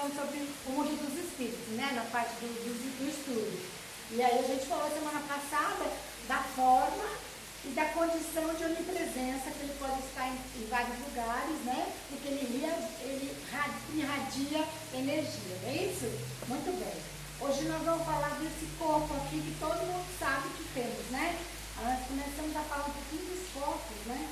falando sobre o mundo dos espíritos, né? Na parte do estudo. E aí a gente falou semana passada da forma e da condição de onipresença, que ele pode estar em vários lugares, né? Porque ele irradia energia, não é isso? Muito bem. Hoje nós vamos falar desse corpo aqui que todo mundo sabe que temos, né? Nós começamos a falar um pouquinho dos corpos, né?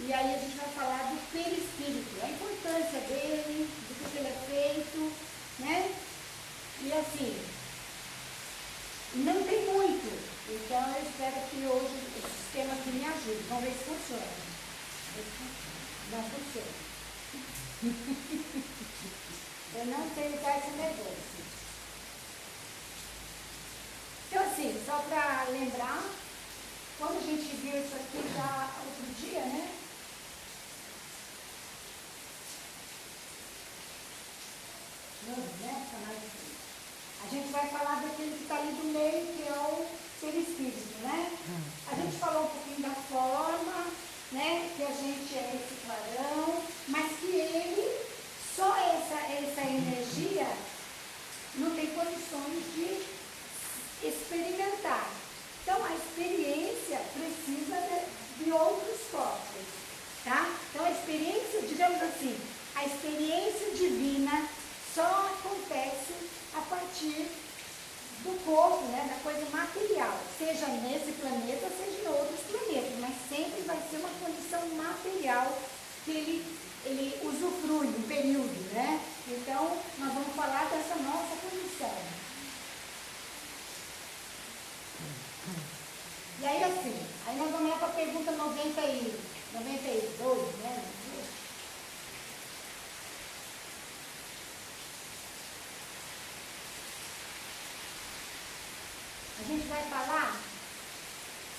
E aí a gente vai falar do perispírito, a importância dele, do que ele é feito, né? E assim, não tem muito. Então eu espero que hoje o sistema aqui me ajude. Vamos ver se funciona. Não funciona. Eu não sei usar esse negócio. Então assim, só para lembrar, quando a gente viu isso aqui já outro dia, né? A gente vai falar daquele que está ali do meio, que é o perispírito, né? A gente falou um pouquinho da forma, né? Que a gente é esse clarão, mas que ele, só essa energia, não tem condições de experimentar. Então, a experiência precisa de outros corpos, tá? Então, a experiência, digamos assim, a experiência divina só acontece a partir do corpo, né, da coisa material, seja nesse planeta, seja em outros planetas, mas sempre vai ser uma condição material que ele usufrui um período, né? Então, nós vamos falar dessa nossa condição. E aí assim, aí nós vamos lá para a pergunta 92, né? A gente vai falar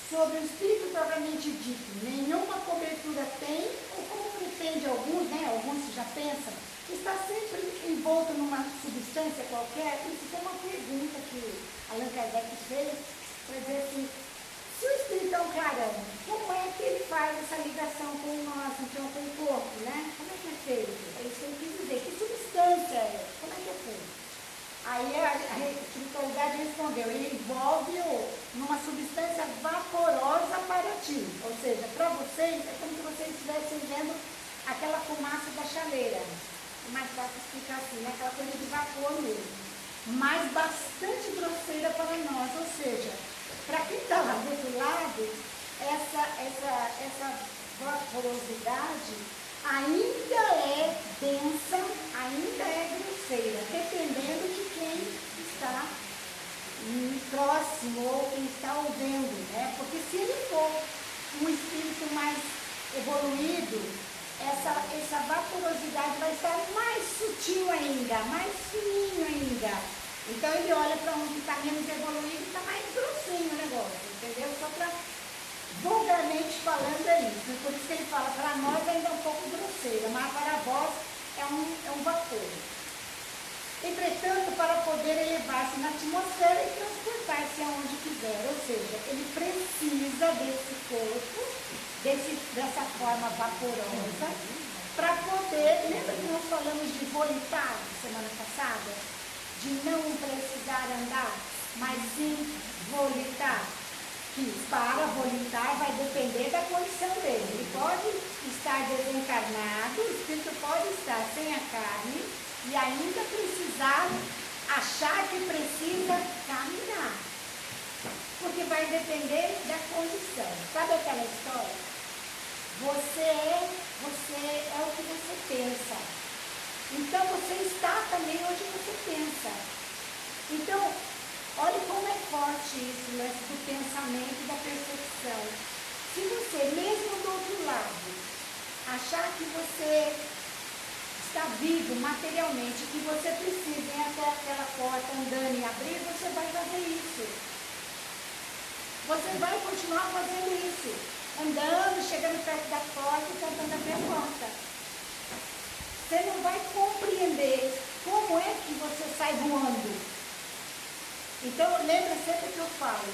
sobre o espírito propriamente dito. Nenhuma cobertura tem, ou como pretende alguns, né? Alguns já pensam, está sempre envolto numa substância qualquer. Isso é uma pergunta que Allan Kardec fez, para dizer assim, se o espírito é um clarão, como é que ele faz essa ligação com nós, então com o corpo, né? Como é que é feito? É isso que ele quis dizer. Que substância é? Como é que é feito? Aí a espiritualidade respondeu, ele envolve-o numa substância vaporosa para ti. Ou seja, para vocês, é como se vocês estivessem vendo aquela fumaça da chaleira. É mais fácil explicar assim, né? Aquela coisa de vapor mesmo. Mas bastante grosseira para nós. Ou seja, para quem está lá do outro lado, essa vaporosidade ainda é densa, ainda é grosseira, dependendo de quem está próximo ou quem está ouvindo, né? Porque se ele for um espírito mais evoluído, essa vaporosidade vai estar mais sutil ainda, mais fininho ainda. Então ele olha para um que está menos evoluído e está mais grossinho o negócio, entendeu? Só para vulgarmente falando é isso. Por isso que ele fala, para nós ainda é um pouco grosseira, mas para vós é um vapor. Entretanto, para poder elevar-se na atmosfera e transportar-se aonde quiser. Ou seja, ele precisa desse corpo, dessa forma vaporosa, para poder... Lembra que nós falamos de volitar semana passada? De não precisar andar, mas sim volitar. Que para volitar vai depender da condição dele. Ele pode estar desencarnado, o espírito pode estar sem a carne e ainda precisar achar que precisa caminhar. Porque vai depender da condição. Sabe aquela história? Você é o que você pensa. Então você está também onde você pensa. Então, olha como é forte isso, né, do pensamento e da percepção. Se você, mesmo do outro lado, achar que você está vivo materialmente, que você precisa ir até aquela porta andando e abrir, você vai fazer isso. Você vai continuar fazendo isso. Andando, chegando perto da porta e tentando abrir a porta. Você não vai compreender como é que você sai voando. Então, lembra sempre que eu falo,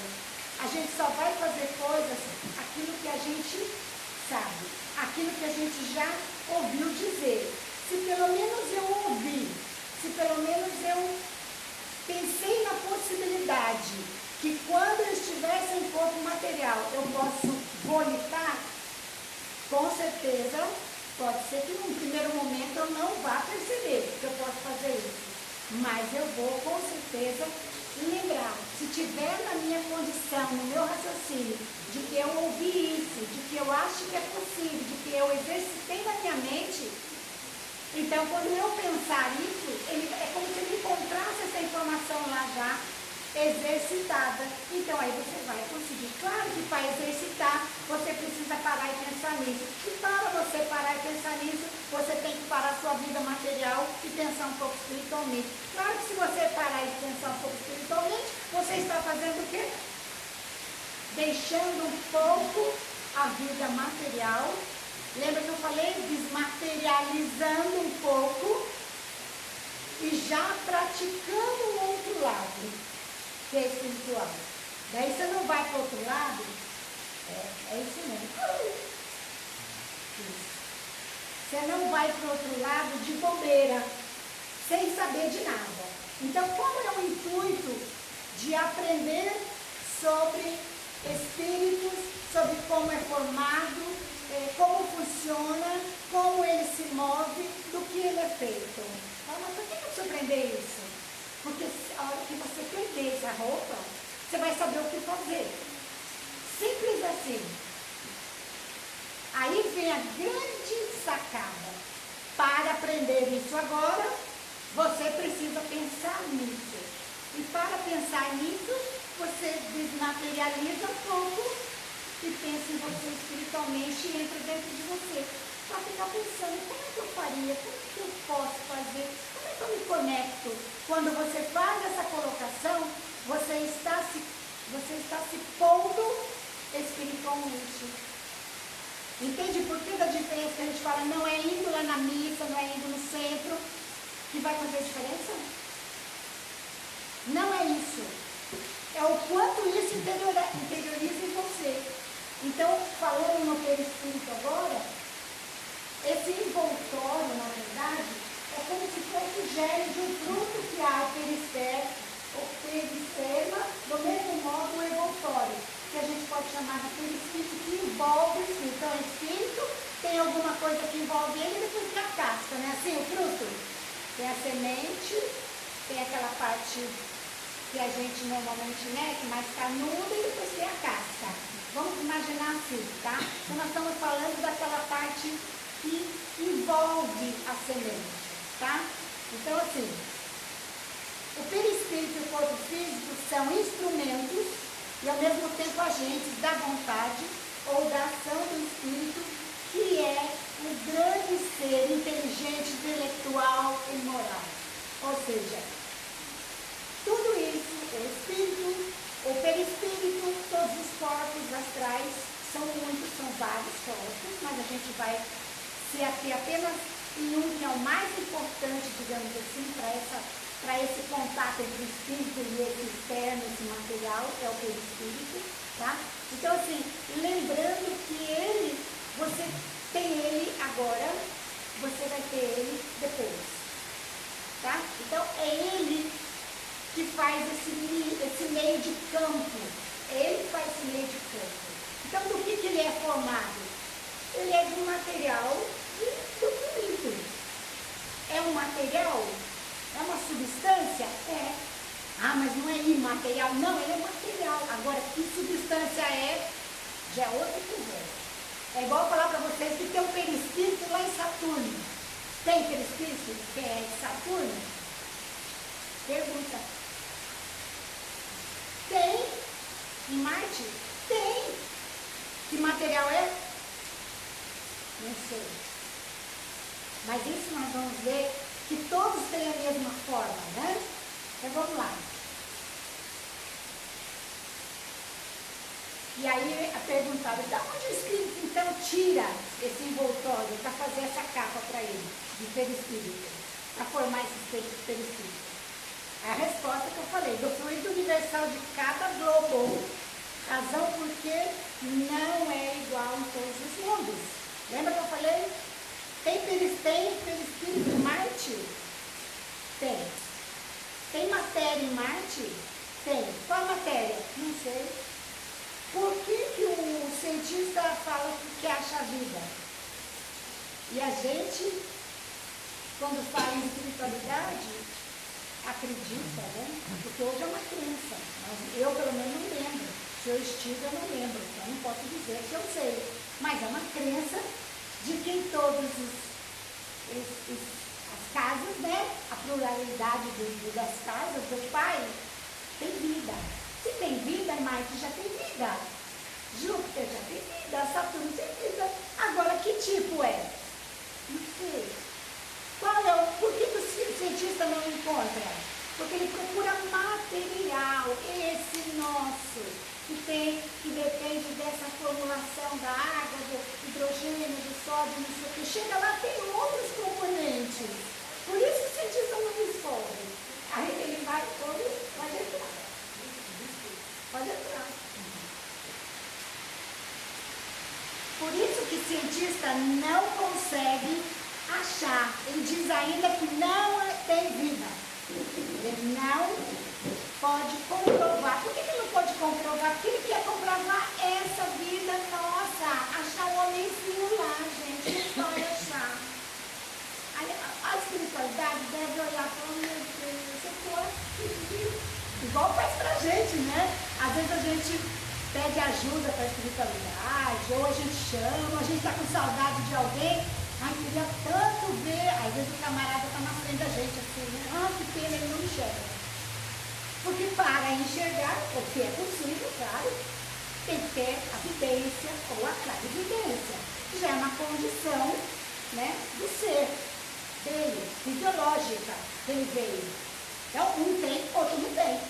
a gente só vai fazer coisas, aquilo que a gente sabe, aquilo que a gente já ouviu dizer. Se pelo menos eu ouvi, se mas eu vou com certeza lembrar. Se tiver na minha condição, no meu raciocínio, de que eu ouvi isso, de que eu acho que é possível, de que eu exercitei na minha mente, então quando eu pensar isso, é como se ele encontrasse essa informação lá já exercitada. Então aí você vai conseguir. Claro que para exercitar, você precisa parar e pensar nisso. E para você parar e pensar nisso, você tem que parar a sua vida material e pensar um pouco espiritualmente. Claro que se você parar e pensar um pouco espiritualmente, você está fazendo o quê? Deixando um pouco a vida material. Lembra que eu falei? Desmaterializando um pouco e já praticando o outro lado, que é espiritual. Daí você não vai para o outro lado, é isso mesmo. Isso. Você não vai para o outro lado de bobeira, sem saber de nada. Então, qual é o intuito de aprender sobre espíritos, sobre como é formado, como funciona, como ele se move, do que ele é feito? Mas por que eu preciso aprender isso? Porque a hora que você perder essa roupa, você vai saber o que fazer. Simples assim. Aí vem a grande sacada. Para aprender isso agora, você precisa pensar nisso. E para pensar nisso, você desmaterializa um pouco e pensa em você espiritualmente e entra dentro de você. Para ficar pensando, como é que eu faria? Como é que eu posso fazer? Como é que eu me conecto? Quando você faz essa colocação, você está se pondo espiritualmente. Entende por que da diferença que a gente fala, não é indo lá na missa, não é indo no centro, que vai fazer diferença? Não é isso. É o quanto isso interioriza em você. Então, falando no perispírito agora, esse envoltório, na verdade, é como se fosse o gene de um fruto que há o perisperma, do mesmo modo o envoltório, que a gente pode chamar de perispírito, que envolve o espírito. Então, o espírito tem alguma coisa que envolve ele e depois tem a casca, né? Assim, o fruto tem a semente, tem aquela parte que a gente normalmente mete, mais canuda, e depois tem a casca. Vamos imaginar assim, tá? Então, nós estamos falando daquela parte que envolve a semente, tá? Então, assim, o perispírito e o corpo físico são instrumentos e, ao mesmo tempo, agentes da vontade ou da ação do espírito, que é um grande ser inteligente, intelectual e moral. Ou seja, tudo isso, o espírito, o perispírito, todos os corpos astrais, são muitos, são vários corpos, mas a gente vai se ater apenas em um que é o mais importante, digamos assim, para esse contato entre o espírito e esse externo, esse material, que é o perispírito, tá? Então, assim, lembrando que você tem ele agora, você vai ter ele depois, tá? Então, é ele que faz esse meio de campo, ele que faz esse meio de campo. Então, do que ele é formado? Ele é de um material do fluido. É um material? É uma substância? É. Ah, mas não é imaterial? Não, ele é material. Agora, que substância é? Já é outra conversa. É igual eu falar para vocês que tem um perispírito lá em Saturno. Tem perispírito que é de Saturno? Pergunta. Tem. Em Marte? Tem. Que material é? Não sei. Mas isso nós vamos ver que todos têm a mesma forma, né? Então vamos lá. E aí perguntaram, de onde o espírito então tira esse envoltório para fazer essa capa para ele, de perispírito, para formar esse perispírito? A resposta que eu falei, do fluido universal de cada globo. Razão porque não é igual em todos os mundos. Lembra que eu falei? Tem perispírito em Marte? Tem. Tem matéria em Marte? Tem. Qual matéria? Não sei. Por que o cientista fala que acha a vida? E a gente, quando fala em espiritualidade, acredita, né? Porque hoje é uma crença. Mas eu, pelo menos, não lembro. Se eu estive, eu não lembro. Então, não posso dizer que eu sei. Mas é uma crença de que em todas as casas, né? A pluralidade das casas do Pai tem vida. Se tem vida, Marte já tem vida. Júpiter já tem vida. Saturno tem vida. Agora, que tipo é? Não sei. Por que o cientista não encontra? Porque ele procura material, esse nosso, que depende dessa formulação da água, do hidrogênio, do sódio, não sei o que. Chega lá, tem outros componentes. Por isso que o cientista não descobre. Aí ele vai, pode entrar. Pode entrar. Por isso que o cientista não consegue achar. Ele diz ainda que não tem vida. Ele não pode comprovar. Por que ele não pode comprovar? Porque ele quer comprovar essa vida nossa. Achar o homenzinho lá, gente. Não pode achar. A espiritualidade deve olhar para o meu Deus, eu estou aqui. Igual faz pra gente, né? Às vezes a gente pede ajuda para a espiritualidade, ou a gente chama, a gente está com saudade de alguém. Ai, queria tanto ver. Às vezes o camarada está na frente da gente assim, né? Ah, que pena, ele não enxerga. Porque para enxergar, o que é possível, claro, tem que ter a vidência ou a clarividência. Já é uma condição, né, do ser dele, fisiológica, que ele veio. Então, um tem, outro não tem.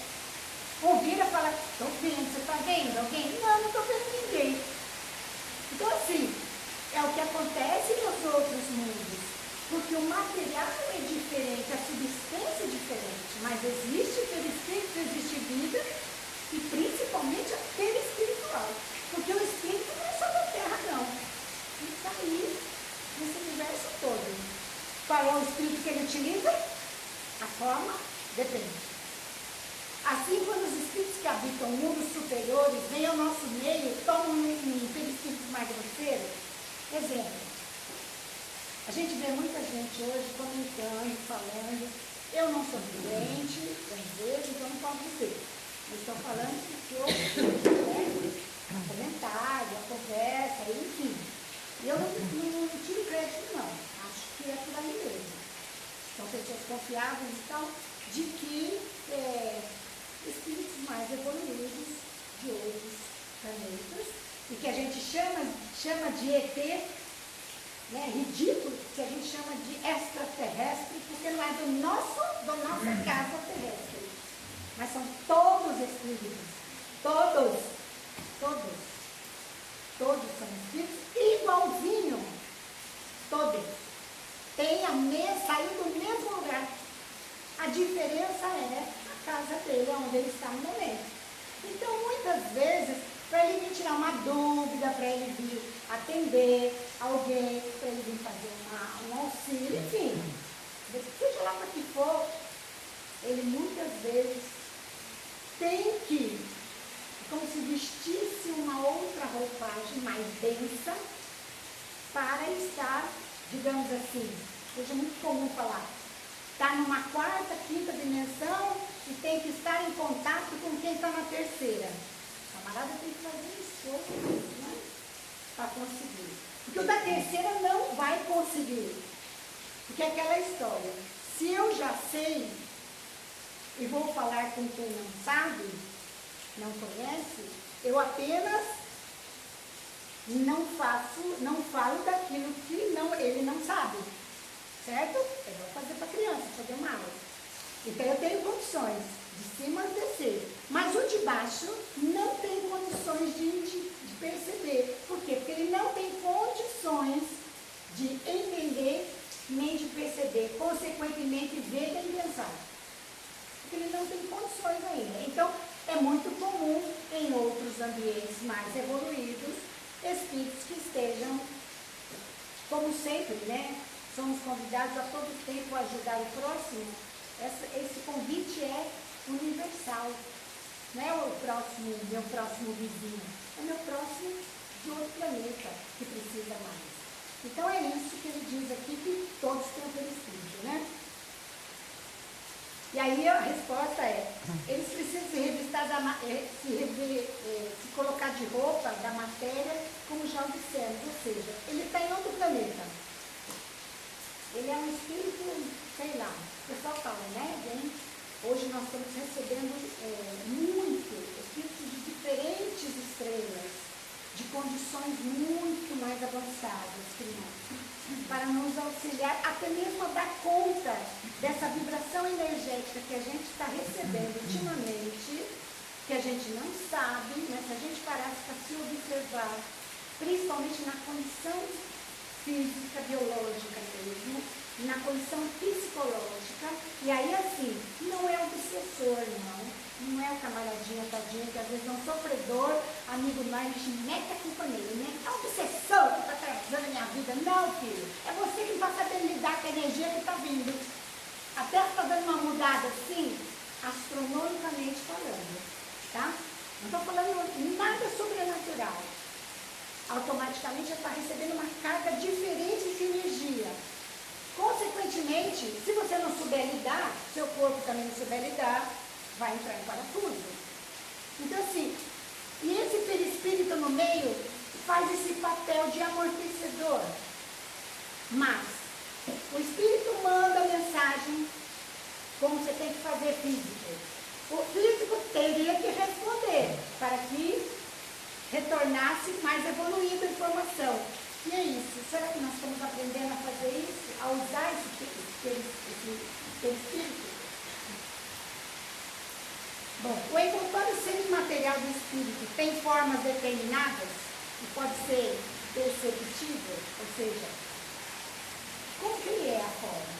Um vira e fala, estou vendo, você está vendo alguém? Não, não estou vendo ninguém. Então, assim, é o que acontece nos outros mundos. Porque o material é diferente, a substância é diferente. Mas existe perispírito, existe vida, e principalmente a perispiritual. Porque o espírito não é só da Terra, não. Ele está aí, nesse universo todo. Qual é o espírito que ele utiliza? A forma depende. Assim, quando os espíritos que habitam mundos superiores vêm ao nosso meio, tomam um perispírito mais grosseiro. Exemplo, a gente vê muita gente hoje comentando, falando, eu não sou doente, às vezes eu não posso dizer. Eu estou falando que eu, né, comentário, a conversa, enfim. Eu não tiro crédito, não. Acho que é por aí mesmo. São pessoas confiáveis e tal, de que espíritos mais evoluídos de outros planetas, e que a gente chama de ET, né, ridículo, que a gente chama de extraterrestre, porque não é da nossa casa terrestre. Mas são todos espíritos. Todos são espíritos igualzinho. Todos. Saíram do mesmo lugar. A diferença é a casa dele, onde ele está no momento. Então, muitas vezes, para ele vir tirar uma dúvida, para ele vir atender alguém, para ele vir fazer um auxílio, enfim, seja lá para que for, ele muitas vezes tem que, como se vestisse uma outra roupagem mais densa, para estar, digamos assim, hoje é muito comum falar, está numa quarta, quinta dimensão e tem que estar em contato com quem está na terceira. O camarada tem que fazer um esforço, né, para conseguir. Porque o da terceira não vai conseguir. Porque é aquela história, se eu já sei e vou falar com quem não sabe, não conhece, eu apenas não falo daquilo que ele não sabe. Certo? Eu vou fazer para criança, fazer uma aula. Então eu tenho condições de cima descer. Mas o de baixo não tem condições de perceber. Por quê? Porque ele não tem condições de entender nem de perceber. Consequentemente, ver nem pensar. Porque ele não tem condições ainda. Então, é muito comum em outros ambientes mais evoluídos, espíritos que estejam, como sempre, né? Somos convidados a todo tempo a ajudar o próximo. Esse convite é universal. Não é meu próximo vizinho. É meu próximo de outro planeta que precisa mais. Então é isso que ele diz aqui, que todos têm aquele espírito, né? E aí a resposta é, eles precisam se revistar, se colocar de roupa da matéria, como já observamos, ou seja, ele está em outro planeta. Ele é um espírito, sei lá, o pessoal fala, né, gente? Hoje nós estamos recebendo muito espíritos de diferentes estrelas, de condições muito mais avançadas que nós, para nos auxiliar até mesmo a dar conta dessa vibração energética que a gente está recebendo ultimamente, que a gente não sabe, mas se a gente parasse para se observar, principalmente na condição física, biológica mesmo, na condição psicológica, e aí assim, não é obsessor não é o camaradinha tadinho, que às vezes é um sofredor, amigo mais, mete a culpa nele, né? É um obsessor que está atrasando a minha vida. Não, filho, é você que não está sabendo lidar com a energia que está vindo. Até está dando uma mudada assim, astronomicamente falando, tá? Não estou falando nada sobrenatural. Automaticamente já está recebendo uma carga diferente de energia. Consequentemente, se você não souber lidar, seu corpo também não souber lidar, vai entrar em parafuso. Então assim, e esse perispírito no meio faz esse papel de amortecedor. Mas, o espírito manda a mensagem, como você tem que fazer físico. O físico teria que responder, para que retornasse mais evoluída a informação. E é isso. Será que nós estamos aprendendo a fazer isso? A usar esse espírito? Bom, o envoltório semimaterial do espírito tem formas determinadas e pode ser perceptível, ou seja, como que ele é a forma?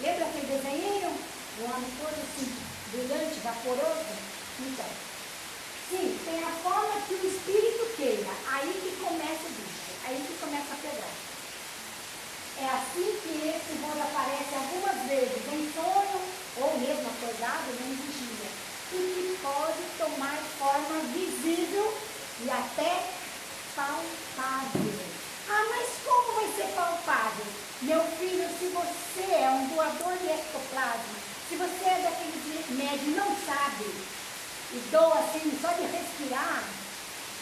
Lembra aquele desenho? Um homem todo assim, brilhante, vaporoso? Então, sim, tem a forma que o espírito queira. Aí que começa o bicho, aí que começa a pegar. É assim que esse mundo aparece algumas vezes em sonho, ou mesmo acordado, nem vigia. E que pode tomar forma visível e até palpável. Ah, mas como vai ser palpável? Meu filho, se você é um doador de ectoplasma, se você é daqueles médios não sabe, e doa assim, só de respirar,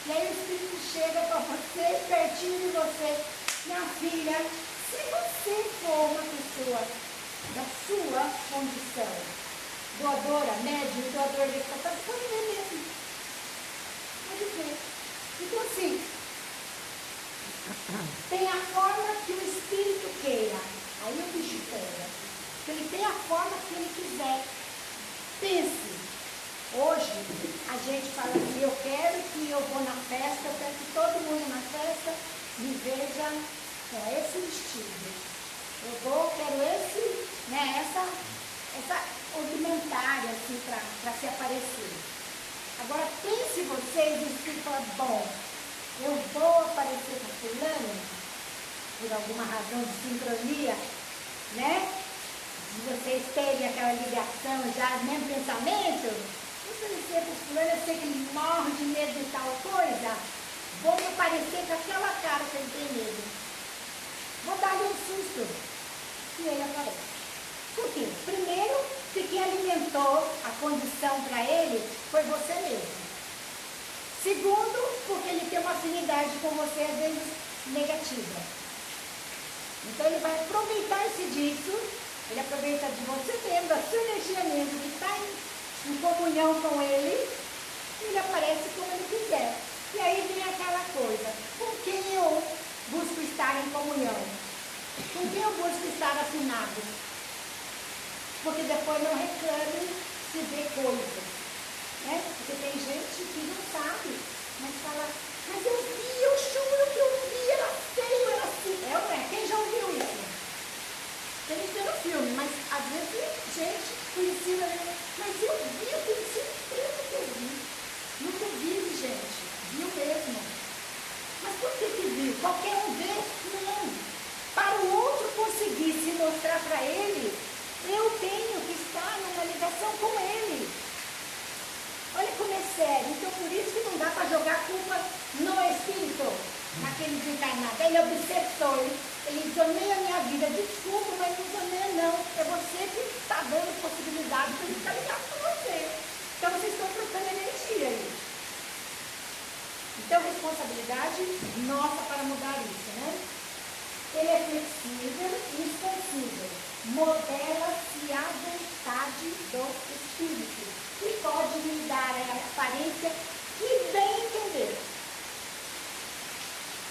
e aí o espírito chega para você, pertinho de você, minha filha, se você for uma pessoa da sua condição, doadora, médium, doador de ectoplasma, pode ver mesmo. Pode ver. Então assim, tem a forma que o espírito queira. Aí o bicho pega. Ele tem a forma que ele quiser. Pense. Hoje, a gente fala assim, eu quero que eu vou na festa, eu quero que todo mundo na festa me veja com esse vestido. Eu quero esse, né, essa ornamentária, assim, para se aparecer. Agora, pense vocês, o espírito fala, bom, eu vou aparecer com fulano, por alguma razão de sincronia, né? De vocês terem aquela ligação já, mesmo pensamento, vou aparecer com fulano, eu sei que ele morre de medo de tal coisa, vou me aparecer com aquela cara que ele tem medo. Vou dar-lhe um susto. E ele aparece. Por quê? Primeiro, que quem alimentou a condição para ele foi você mesmo. Segundo, porque ele tem uma afinidade com você, às vezes, negativa. Então ele vai aproveitar-se disso, ele aproveita de você mesmo, da sua energia mesmo, que está em comunhão com ele, e ele aparece como ele quiser. E aí vem aquela coisa, com quem eu busco estar em comunhão? Com quem eu busco estar afinado? Porque depois não reclame se vê coisas, né? Porque tem gente que não sabe, mas fala, mas eu vi, eu juro que eu vi, era feio, era assim. É ou não é? Quem já ouviu isso? Tem que ver no filme, mas às vezes gente conhecida, mas eu vi, eu tenho certeza que eu vi. Nunca vi, gente, viu mesmo. Mas por que viu? Qualquer um vê? Não. Para o outro conseguir se mostrar para ele, eu tenho que estar numa ligação com ele. Olha como é sério. Então, por isso que não dá para jogar culpa no espírito, naquele desencarnado. Ele é obsessor. Ele desoneia a minha vida. Desculpa, mas não desoneia não. É você que está dando possibilidade ligado para ele ficar ligado com você. Então vocês estão trocando energia aí. Então, responsabilidade nossa para mudar isso, né? Ele é flexível e expansível. Modela-se a vontade do Espírito. E pode lhe dar a aparência que bem entender.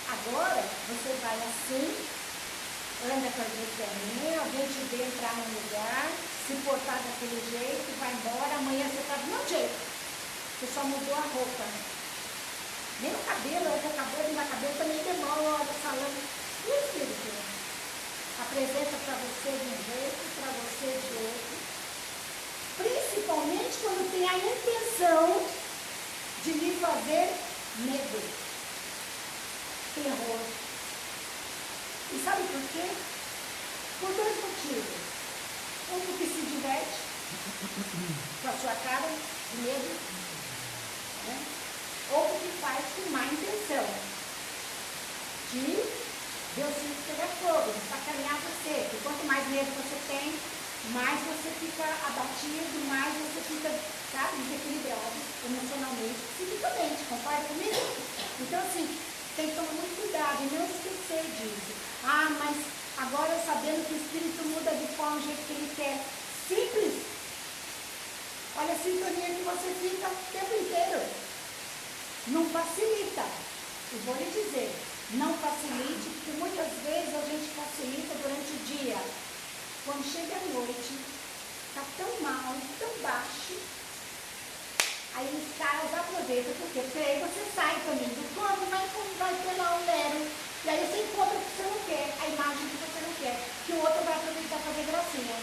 Agora, você vai assim, anda com a gente, alguém te vê entrar num lugar, se portar daquele jeito, vai embora, amanhã você está do mesmo jeito. Você só mudou a roupa. Nem o cabelo, o cabelo, meu cabelo também demora, falando. E o Espírito? Apresenta para você de um jeito, para você de outro. Principalmente quando tem a intenção de lhe fazer medo, terror. E sabe por quê? Por dois motivos. Um, porque se diverte com a sua cara de medo, né? Ou porque faz com má intenção de Deus se pegar fogo, de sacanear você. Porque quanto mais medo você tem, mais você fica abatido, mais você fica, sabe, desequilibrado emocionalmente, psicicamente. Concorda comigo? Então, assim, tem que tomar muito cuidado e não esquecer disso. Ah, mas agora sabendo que o Espírito muda de forma, do jeito que ele quer. Simples. Olha a sintonia que você fica o tempo inteiro. Não facilita. E vou lhe dizer, não facilite, porque muitas vezes a gente facilita durante o dia. Quando chega a noite, está tão mal, tão baixo. Aí os caras aproveitam, porque aí você sai também do corpo, vai ter lá um Nero. E aí você encontra o que você não quer, a imagem que você não quer, que o outro vai aproveitar para fazer gracinha.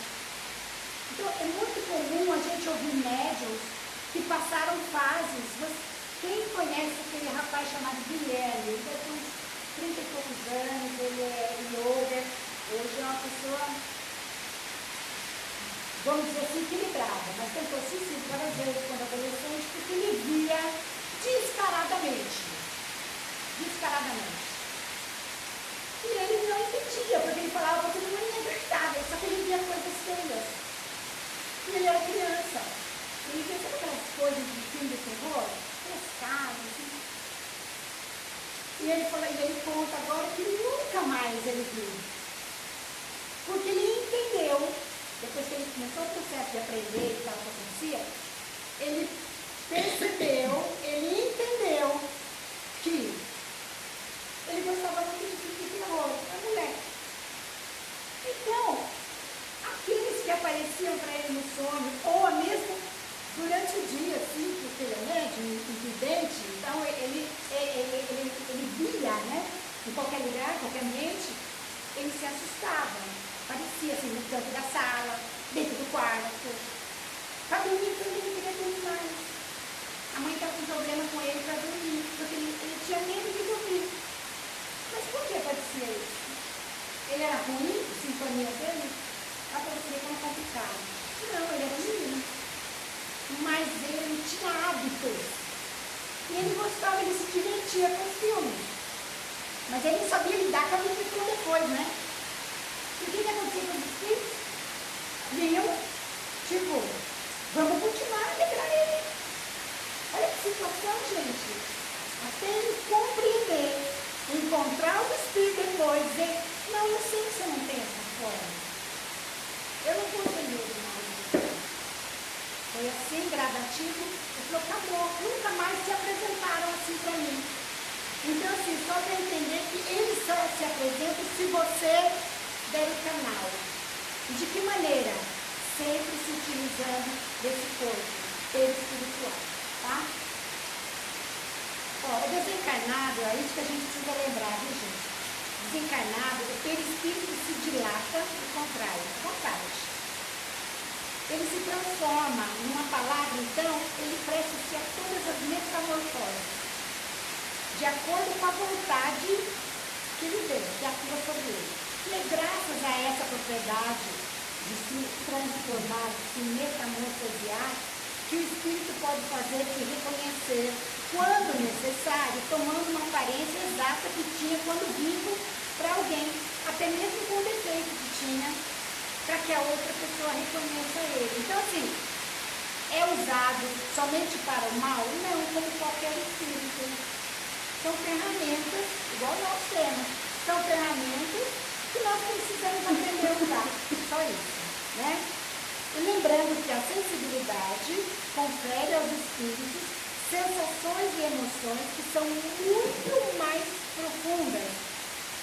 Então é muito comum a gente ouvir médiuns que passaram fases. Quem conhece aquele rapaz chamado Guilherme, ele tem uns 30 e poucos anos, ele é yoga, hoje é uma pessoa, vamos dizer assim, equilibrada, mas tentou suicídio várias vezes quando adolescente, porque ele via descaradamente. E ele não entendia, porque ele falava que não é verdade, só que ele via coisas feias. E ele era criança. Ele via todas aquelas coisas de filme de terror, pescado, assim. E ele conta agora que nunca mais ele viu. Porque ele entendeu, depois que ele começou o processo de aprender e tal, que acontecia, ele percebeu, ele entendeu que ele gostava muito de filme de terror, é moleque. Então, aqueles que apareciam para ele no sonho, ou mesmo durante o dia, assim, porque ele é médium, vidente, então ele via, né, em qualquer lugar, qualquer ambiente, ele se assustava. Parecia assim, no canto da sala, dentro do quarto. Para dormir, ele não queria dormir mais. A mãe estava com problema com ele para dormir, porque ele tinha medo de dormir. Mas por que parecia isso? Ele era ruim, a sintonia dele? Para você ver como é complicado. Não, ele era menino. Mas ele tinha hábitos. E ele gostava, ele se divertia com os filmes. Mas ele não sabia lidar com a vida depois, né? E o que acontecia com os espíritos? Vinham, tipo, vamos continuar a alegrar ele. Olha que situação, gente. Até ele compreender, encontrar o espírito depois, dizer, não, eu sei que você não tem essa forma. Eu não vou entender mais. Foi assim, gradativo, eu falei, acabou, nunca mais se apresentaram assim para mim. Então, assim, só para entender que eles só se apresentam se você der o canal. E de que maneira? Sempre se utilizando desse corpo espiritual, tá? Ó, o desencarnado, é isso que a gente precisa lembrar, viu, gente? Desencarnado, o perispírito se dilata e contrai, vontade. Ele se transforma, numa palavra, então, ele presta-se a todas as metamorfoses, de acordo com a vontade que lhe deu, que atua sobre ele. E é graças a essa propriedade de se transformar, de se metamorfosear, que o espírito pode fazer-se reconhecer, quando necessário, tomando uma aparência exata que tinha quando vivo para alguém, até mesmo com o defeito que tinha para que a outra pessoa reconheça ele. Então, assim, é usado somente para o mal? Não, como qualquer espírito. São ferramentas, igual nós temos, são ferramentas que nós precisamos aprender a usar. Só isso, né? E lembrando que a sensibilidade confere aos espíritos sensações e emoções que são muito mais profundas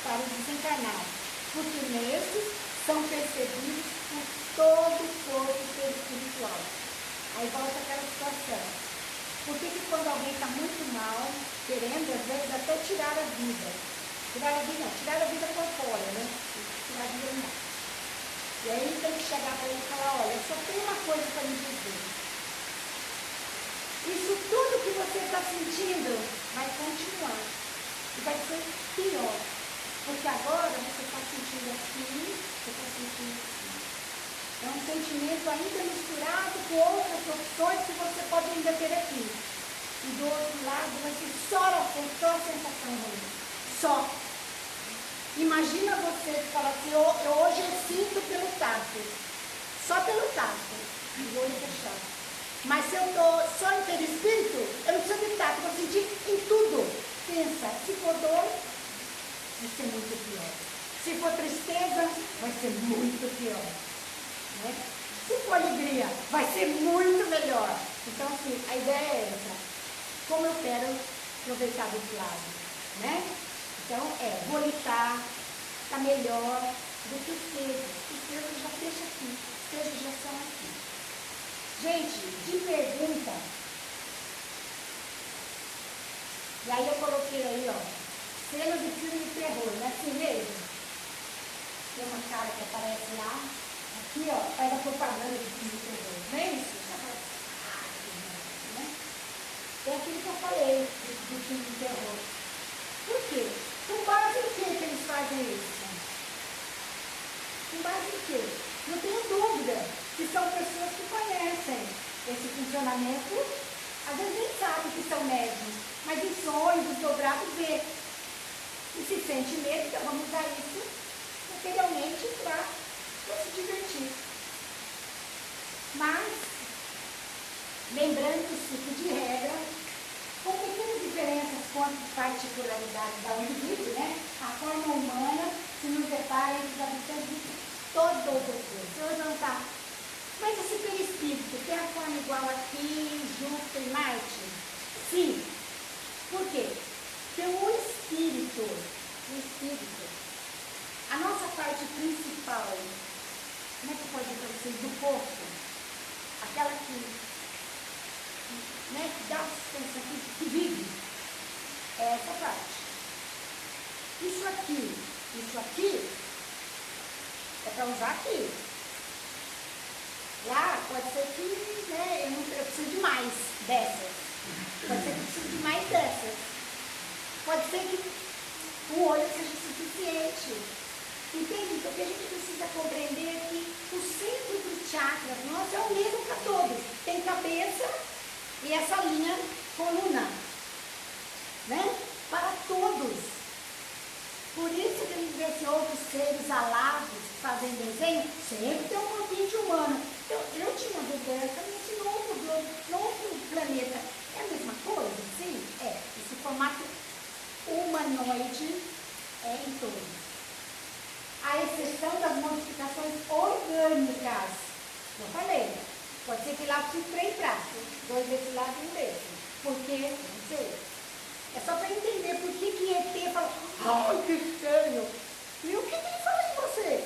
para o desencarnado, porque nesses são percebidos por todo o corpo espiritual. Aí volta aquela situação. Por que quando alguém está muito mal, querendo às vezes até tirar a vida por fora, né? Tirar a vida não. E aí tem que chegar para ele e falar, olha, só tem uma coisa para me dizer. Isso tudo que você está sentindo vai continuar. E vai ser pior. Porque agora você está sentindo assim, você está sentindo assim. É um sentimento ainda misturado com outras opções que você pode ainda ter aqui. E do outro lado vai ser só a sensação ruim. Só. Imagina você que fala assim, hoje eu sinto pelo tato. Só pelo tato. E o olho fechado. Mas se eu estou só em perispírito, eu não preciso de tato, vou sentir em tudo. Pensa, se for dor, vai ser muito pior. Se for tristeza, vai ser muito pior. Né? Se for alegria, vai ser muito melhor. Então, assim, a ideia é essa. Como eu quero aproveitar desse lado, né? Então, vou lutar, está melhor do que os pesos. Os pesos já deixa aqui, os pesos já são aqui. Gente, de pergunta, e aí eu coloquei aí, ó, cenas de filme de terror, não é assim mesmo? Tem uma cara que aparece lá, aqui, ó, faz a propaganda de filme de terror, não é isso? Né? É aquilo que eu falei do filme de terror. Por quê? Com base em que eles fazem isso? Com base em quê? Não tenho dúvida que são pessoas que conhecem esse funcionamento, às vezes nem sabem que são médiuns, mas em sonhos, desdobrados, vê. E se sente medo, então vamos usar isso materialmente para se divertir. Mas, lembrando-se que, de regra, com pequenas diferenças quanto particularidades da indivíduo, né? A forma humana se nos depara entre os habitantes de todas as coisas. Se hoje não está. Mas esse perispírito tem a forma igual aqui, Júpiter e Marte? Sim. Por quê? Porque o espírito, a nossa parte principal, como é que eu posso dizer para vocês, do corpo, aquela que dá sustância, que vive, é essa parte. Isso aqui, é para usar aqui. Lá pode ser que, eu preciso de mais dessas. Pode ser que eu preciso de mais dessas. Pode ser que o olho seja suficiente. Entende? Então o que a gente precisa compreender é que o centro dos chakras nosso é o mesmo para todos. Tem cabeça e essa linha coluna. Né? Para todos. Por isso que a gente vê esses outros seres alados que fazem desenho, sempre tem um corpinho de humano. Então, eu tinha uma dúvida, também no outro planeta. É a mesma coisa? Sim, é. Esse formato humanoide é em todos. A exceção das modificações orgânicas. Eu falei, pode ser que lá precise 3 braços, 2 desse lado e 1 desse. Porque, não sei. É só para entender por que ET fala, ai, que estranho. E o que ele fala de você?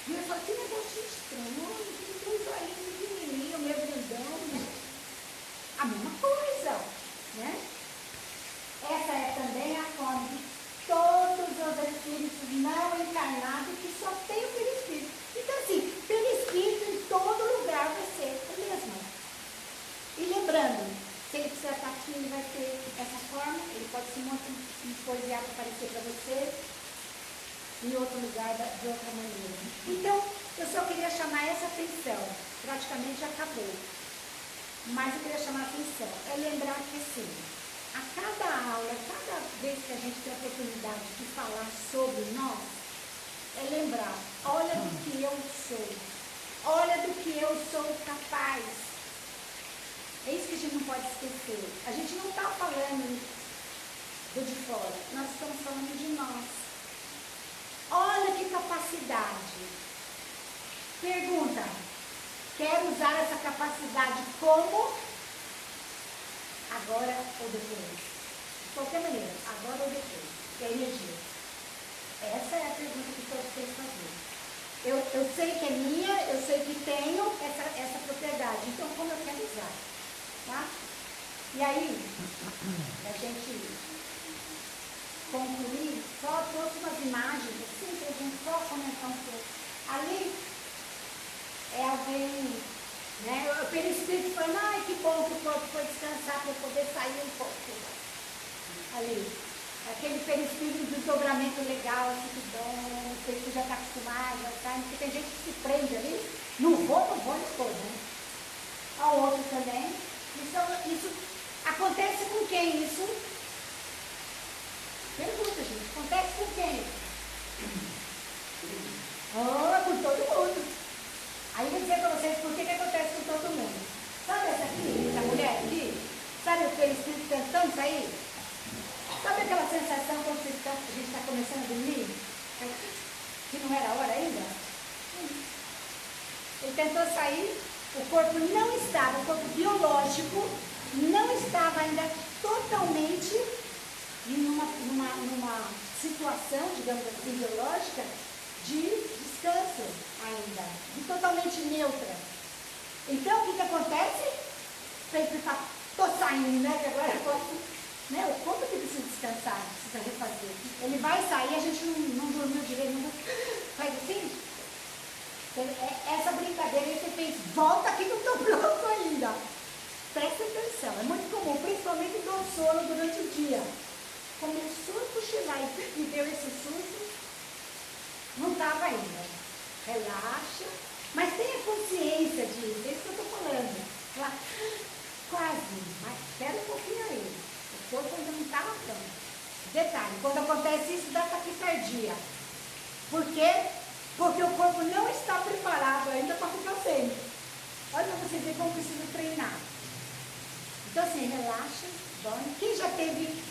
E ele fala, que negócio estranho, que coisa aí, pequenininho, meio grandão. A mesma coisa, né? Essa é também a forma de todos os espíritos não encarnados que só tem o perispírito. Então, assim, perispírito em todo lugar vai ser o mesmo. E lembrando, se ele precisar estar aqui, ele vai ter essa forma, ele pode se espoliar para aparecer para você em outro lugar de outra maneira. Então, eu só queria chamar essa atenção, praticamente já acabou, mas eu queria chamar a atenção, é lembrar que assim, a cada aula, cada vez que a gente tem a oportunidade de falar sobre nós, é lembrar, olha do que eu sou, olha do que eu sou capaz. É isso que a gente não pode esquecer. A gente não está falando do de fora, nós estamos falando de nós. Olha que capacidade. Pergunta, quero usar essa capacidade como? Agora ou depois? De qualquer maneira, agora ou depois? Que é energia. Essa é a pergunta que todos têm que fazer. Eu sei que é minha, eu sei que tenho essa propriedade, então como eu quero usar? Tá? E aí, a gente concluir, só trouxe umas imagens assim, para a gente só comentar um pouco. Ali é alguém, né? O perispírito falando, ai que bom que o corpo foi descansar para eu poder sair um pouco. Ali, aquele perispírito de desdobramento legal, assim, que bom, o perispírito já está acostumado, já sabe, porque tem gente que se prende ali, não vou, né? Ao outro também. Isso acontece com quem? Isso? Pergunta, gente. Acontece com quem? Com todo mundo. Aí eu vou dizer para vocês por que acontece com todo mundo. Sabe essa aqui, essa mulher aqui? Sabe o espírito tentando sair? Sabe aquela sensação quando a gente está começando a dormir? Que não era a hora ainda? Ele tentou sair, o corpo não estava, o corpo biológico não estava ainda totalmente numa situação, digamos assim, biológica, de descanso ainda, de totalmente neutra. Então, o que acontece? Estou saindo, né? Que agora eu posso, né? O corpo que precisa descansar, precisa refazer. Ele vai sair, a gente não dormiu direito, não faz assim. Essa brincadeira aí você fez, volta aqui que eu estou pronto ainda. Presta atenção, é muito comum, principalmente do sono durante o dia. Começou a cochilar e deu esse susto, não estava ainda. Relaxa, mas tenha consciência disso, é isso que eu estou falando. Quase, mas espera um pouquinho aí. O corpo ainda não estava pronto. Detalhe, quando acontece isso, dá taquicardia. Por quê? Porque o corpo não está preparado ainda para ficar sem. Olha para você ver como precisa treinar. Então assim, relaxa, dorme. Quem já teve,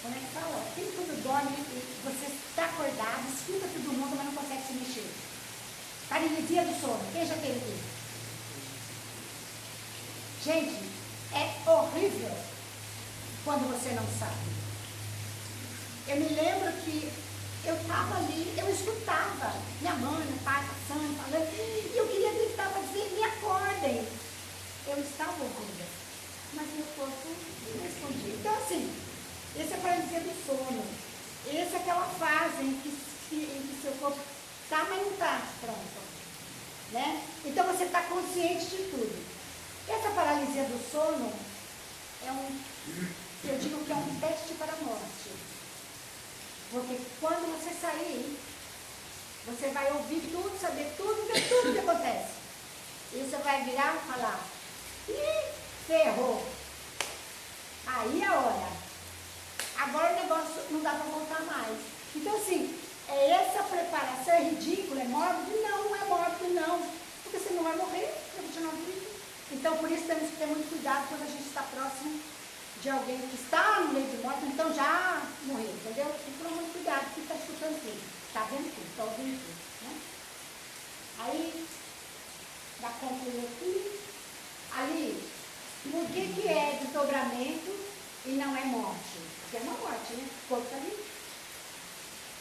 como é que fala? Quem quando dorme, você está acordado, escuta todo mundo, mas não consegue se mexer. Paralisia do sono. Quem já teve isso? Gente, é horrível quando você não sabe. Eu me lembro que eu estava ali, eu escutava minha mãe, meu pai passando, falando, e eu queria gritar para dizer, me acordem. Eu estava ouvindo, mas meu corpo não respondia. Então assim, esse é a paralisia do sono. Essa é aquela fase em que seu corpo está, mas não está pronto. Né? Então você está consciente de tudo. Essa paralisia do sono eu digo que é um teste para a morte. Porque quando você sair, você vai ouvir tudo, saber tudo, ver tudo que acontece. E você vai virar e falar, ih, ferrou. Aí é a hora. Agora o negócio não dá para voltar mais. Então assim, essa preparação é ridícula, é mórbido? Não é mórbido não. Porque você não vai morrer, vai continuar vivo. Então por isso temos que ter muito cuidado quando a gente está próximo de alguém que está no meio de morte, então já morreu, entendeu? Tem que tomar muito cuidado, porque está escutando tudo, está vendo tudo, está ouvindo tudo. Né? Aí, para concluir aqui, ali, por que é desdobramento e não é morte? Porque é uma morte, né? O corpo está ali.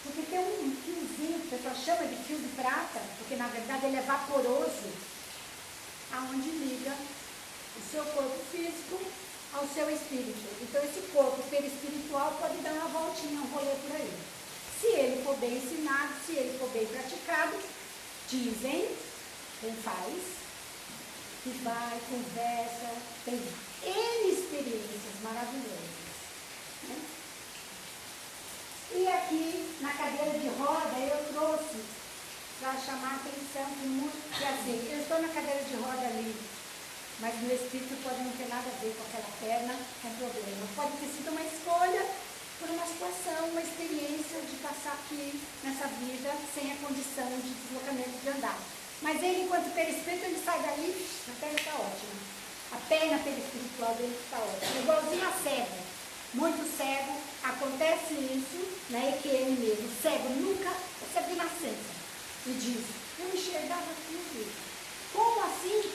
Porque tem um fiozinho, o pessoal chama de fio de prata, porque na verdade ele é vaporoso, aonde liga o seu corpo físico ao seu espírito. Então esse corpo perispiritual pode dar uma voltinha, um rolê por aí. Se ele for bem ensinado, se ele for bem praticado, dizem, quem faz, que vai, conversa, tem N experiências maravilhosas. Né? E aqui, na cadeira de roda, eu trouxe para chamar a atenção que assim, eu estou na cadeira de roda ali, mas meu espírito pode não ter nada a ver com aquela perna, com problema. Pode ter sido uma escolha por uma situação, uma experiência de passar aqui nessa vida sem a condição de deslocamento de andar. Mas ele, enquanto perispírito, ele sai dali, a perna está ótima. A perna perispiritual dele está ótima. Igualzinho a cego. Muito cego, acontece isso na EQM mesmo. Cego nunca, cego de nascença. E diz, eu enxergava tudo. Como assim?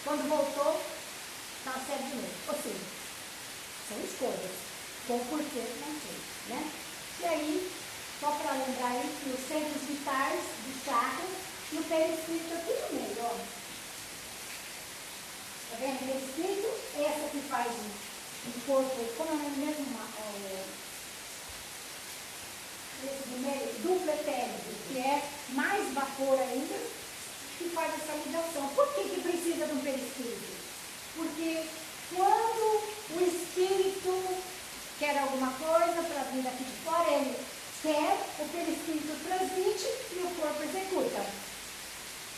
Quando voltou, estava cego de novo. Ou seja, são escolhas. Com porquê, não sei, né? E aí, só para lembrar aí que os centros vitais do chakra, no perispírito aqui no meio, ó. Tá vendo? Perispírito, essa que faz o corpo, como é mesmo esse do meio, duplo etérico, que é mais vapor ainda, que faz essa ligação. Por que que precisa de um perispírito? Porque quando o espírito quer alguma coisa para vir daqui de fora, ele quer, o perispírito transmite e o corpo executa.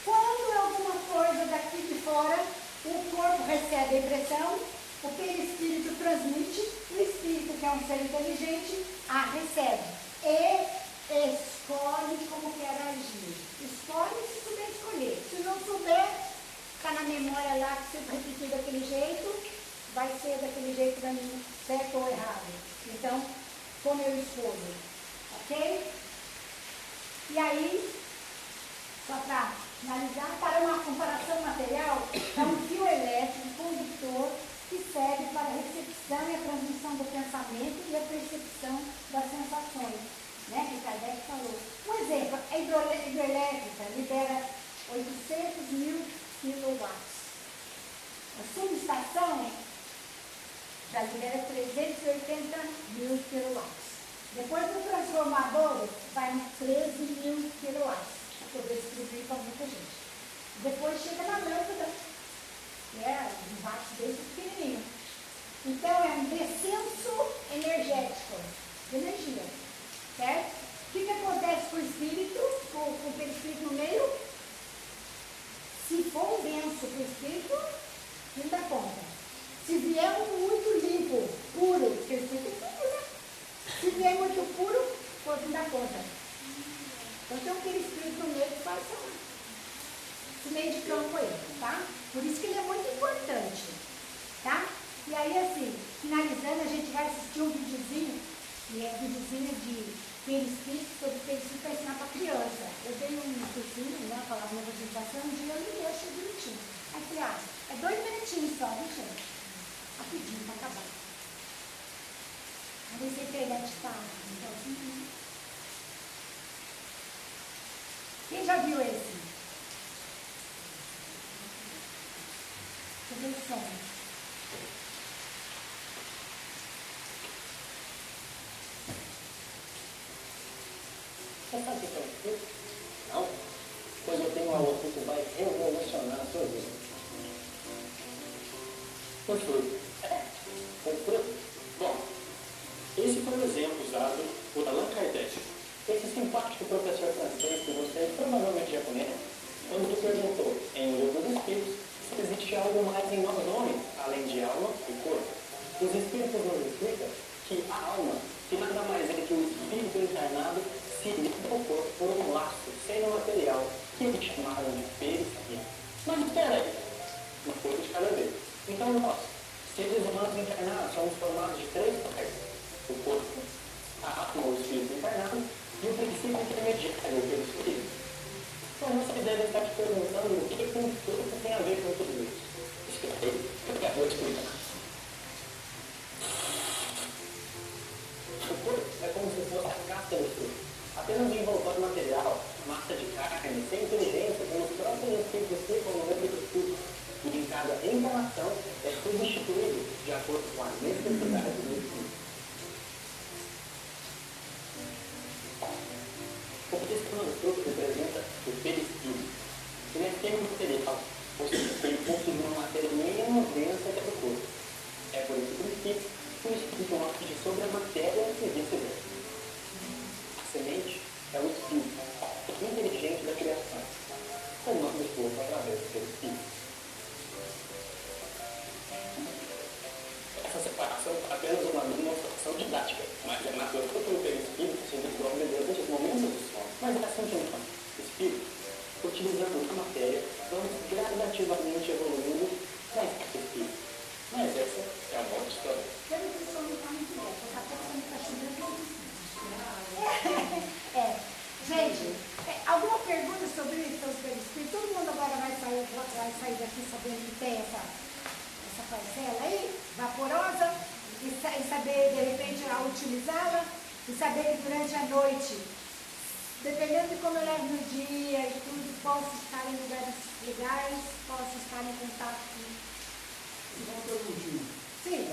Quando é alguma coisa daqui de fora, o corpo recebe a impressão, o perispírito transmite, o espírito, que é um ser inteligente, a recebe. E escolhe como quer agir. Escolhe se souber escolher. Se não souber, está na memória lá que você repetir daquele jeito, vai ser daquele jeito para mim, certo ou errado. Então, como eu escolho. Ok? E aí, só para finalizar, para uma comparação material, é um fio elétrico condutor que serve para a recepção e a transmissão do pensamento e a percepção das sensações, né, que Kardec falou. Um exemplo, a hidrelétrica libera 800.000 quilowatts. A subestação já libera 380.000 quilowatts. Depois do transformador, vai uns 13.000 quilowatts, para poder distribuir para muita gente. Depois chega na lâmpada, que é um watts desse pequenininho. Então, é um descenso energético, de energia, certo? O que acontece com o espírito, com o perispírito no meio? Se for um denso para o espírito, não dá conta. Se vier um muito limpo, puro, porque o espírito é puro, né? Se vier muito puro, pode não dar conta. Então tem aquele espírito no meio que faz esse meio de campo aí, tá? Por isso que ele é muito importante, tá? E aí, assim, finalizando, a gente vai assistir um videozinho, que é videozinho de perispírito, sobre perispírito para ensinar para criança. Eu dei um cursinho, né, falava na apresentação, um dia eu me achei bonitinho. Aí falei, é 2 minutinhos só, viu, gente? Rapidinho, para acabar. Vamos ver se a internet está. Quem já viu esse? Deixa eu ver o som. Você sabe o que é um filtro? Não? Pois eu tenho algo que vai revolucionar a sua vida. Um fruto. Um fruto? Bom, esse foi o exemplo usado por Allan Kardec. Esse simpático professor francês que você provavelmente já conhece, quando lhe perguntou em O Livro dos Espíritos se existe algo mais em nós homens, além de alma e corpo. Os Espíritos nos explicam que a alma, que nada mais é que o espírito encarnado, se liga ao corpo por um laço semi-material que eles chamaram de perispírito. Mas espera aí, uma coisa de cada vez. Então nós, seres humanos encarnados, somos formados de 3 partes: o corpo, a alma, o espírito encarnado, e o princípio intermediário, o perispírito. Então vocês devem estar te perguntando o que com tudo tem a ver com tudo isso. Espera aí, eu vou te explicar. O corpo é como se fosse a casca do fruto. Apenas um envoltório material, massa de carne, sem inteligência, como os próprios espíritos explicam no livro do estudo. E em cada encarnação é substituído de acordo com a necessidade do espírito. O sistema do fruto representa o perispírito. Ele é semi-material, ou seja, ele possui uma matéria menos densa que a do corpo. É por esse princípio que o espírito age sobre a matéria e vice-versa. A semente é o espírito, o inteligente da criação, o nosso corpo através do seu espírito. Essa separação apenas uma demonstração didática. Mas é natural que o perispírito se desenvolve durante os momentos do sono. Mas é assim que o espírito, utilizando a matéria, vamos gradativamente evoluindo na espírito. Mas essa é uma outra história. Pelo que o sono está muito bom, porque a pessoa está chovendo. Gente, alguma pergunta sobre isso, sobre o perispírito? Todo mundo agora vai sair daqui sabendo que tem essa parcela aí, vaporosa, e saber, de repente, utilizá-la, e saber que durante a noite, dependendo de como eu levo no dia e tudo, posso estar em lugares legais, posso estar em contato com... Uma perguntinha. Sim.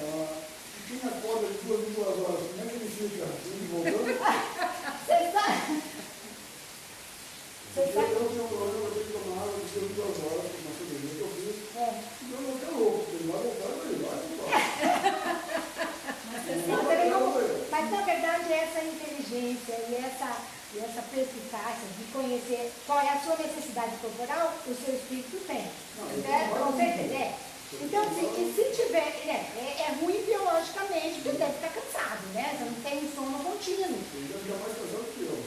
Quem acorda de 2 em 2 horas, como é que ele fica? Indo e voltando? Você sabe? Você sabe? Eu tenho um problema, eu tenho que tomar água de 2 em 2 horas, uma sobremesa que eu fiz. E eu não quero louco, porque ele vai voltar, ele vai voltar. Mas na verdade essa inteligência e essa perspicácia de conhecer qual é a sua necessidade corporal, o seu espírito tem. Com certeza. Então, assim, e se tiver, é ruim biologicamente, porque deve ficar cansado, né? Você não tem sono contínuo. Ele deve ficar mais cansado que eu.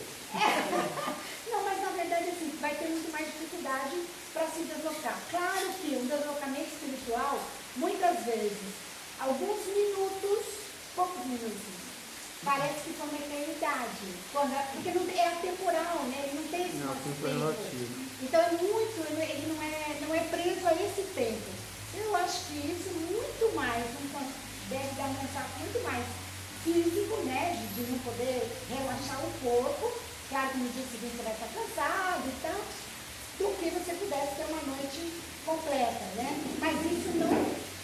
Não, mas na verdade, assim, vai ter muito mais dificuldade para se deslocar. Claro que um deslocamento espiritual, muitas vezes, alguns minutos, poucos minutos, parece que são uma eternidade. Porque não, é atemporal, né? Ele não tem esse tempo. Então é muito, ele não é preso a esse tempo. Eu acho que isso muito mais, deve dar um contato muito mais físico, né? De não poder relaxar o corpo, claro que no dia seguinte você vai estar cansado e tal, do que você pudesse ter uma noite completa, né? Mas isso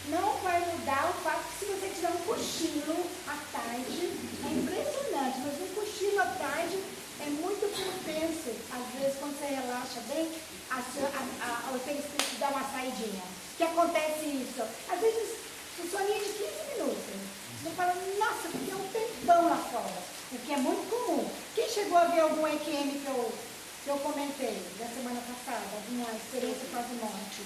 não vai mudar o fato que se você tiver um cochilo à tarde, é impressionante, mas um cochilo à tarde é muito propenso, às vezes quando você relaxa bem, o perispírito dá uma saidinha. Que acontece isso? Às vezes, um soninho de 15 minutos. Você fala, nossa, porque é um tempão lá fora. O que é muito comum. Quem chegou a ver algum EQM que eu comentei da semana passada, uma experiência quase morte?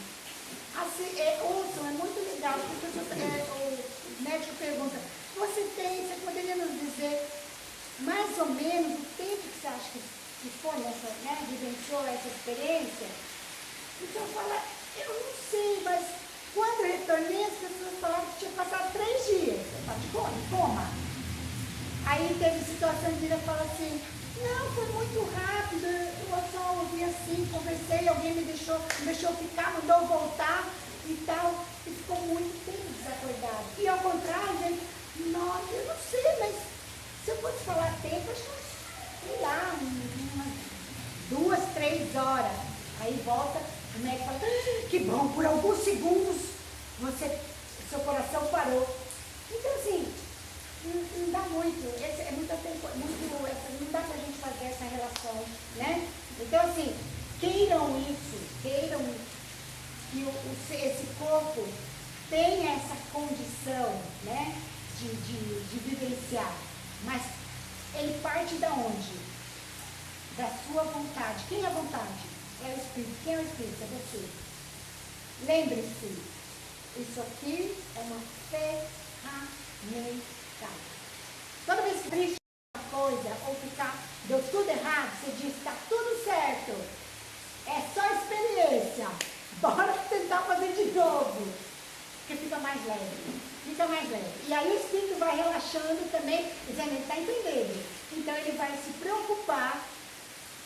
Assim, ouçam, é muito legal, porque o médico pergunta, você poderia nos dizer mais ou menos o tempo que você acha que foi nessa, né, vivenciou essa experiência? Então fala, eu não sei, mas quando eu retornei, as pessoas falaram que tinha passado 3 dias. Eu falo, de coma. Aí teve situação de ele falar assim, não, foi muito rápido, eu só ouvi assim, conversei, alguém me deixou ficar, mandou voltar e tal, e ficou muito tempo desacordado. E ao contrário, gente, nossa, eu não sei, mas se eu fosse falar tempo, acho que, sei lá, umas 2, 3 horas. Aí volta, o médico fala, que bom, por alguns segundos seu coração parou. Então assim, não dá muito, é muito tempo, não dá pra gente fazer essa relação, né? Então assim, queiram que esse corpo tenha essa condição, né, de vivenciar, mas ele parte da onde? Da sua vontade. Quem é a vontade? É o Espírito. Quem é o Espírito? É você. Lembre-se, isso aqui é uma ferramenta. Toda vez que triste uma coisa ou deu tudo errado, você diz, está tudo certo. É só experiência. Bora tentar fazer de novo. Porque fica mais leve. Fica mais leve. E aí o Espírito vai relaxando também, dizendo, ele está entendendo. Então ele vai se preocupar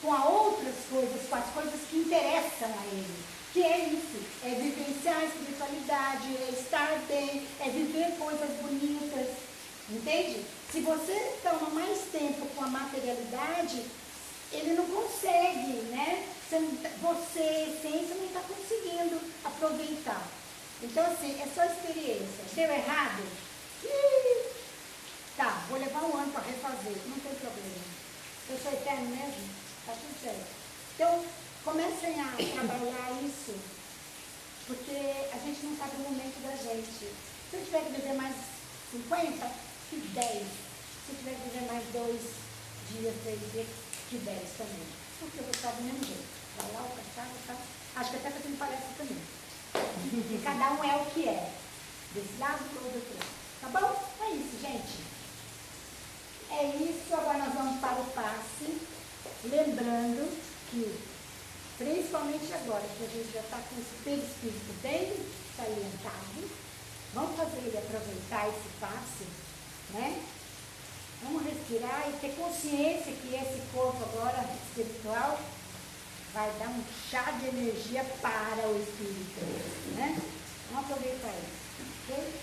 com outras coisas, com as coisas que interessam a ele. Que é isso, é vivenciar a espiritualidade, é estar bem, é viver coisas bonitas. Entende? Se você toma mais tempo com a materialidade, ele não consegue, né? Você, essência, não está conseguindo aproveitar. Então, assim, é só experiência. Deu errado? Tá, vou levar 1 ano para refazer, não tem problema. Eu sou eterno mesmo, tá tudo certo. Então, comecem a trabalhar isso, porque a gente não sabe o momento da gente. Se eu tiver que viver mais 50, que 10. Se eu tiver que viver mais 2 dias, 3 dias, que 10 também. Porque eu vou estar do mesmo jeito. Vai lá, vai cá, vai cá. Acho que até fazendo palestra também. E cada um é o que é. Desse lado ou do outro. Tá bom? É isso, gente. É isso. Agora nós vamos para o passe. Lembrando que, principalmente agora, que a gente já está com o perispírito bem salientado, vamos fazer ele aproveitar esse passe, né? Vamos respirar e ter consciência que esse corpo agora espiritual vai dar um chá de energia para o espírito, né? Vamos aproveitar isso, ok?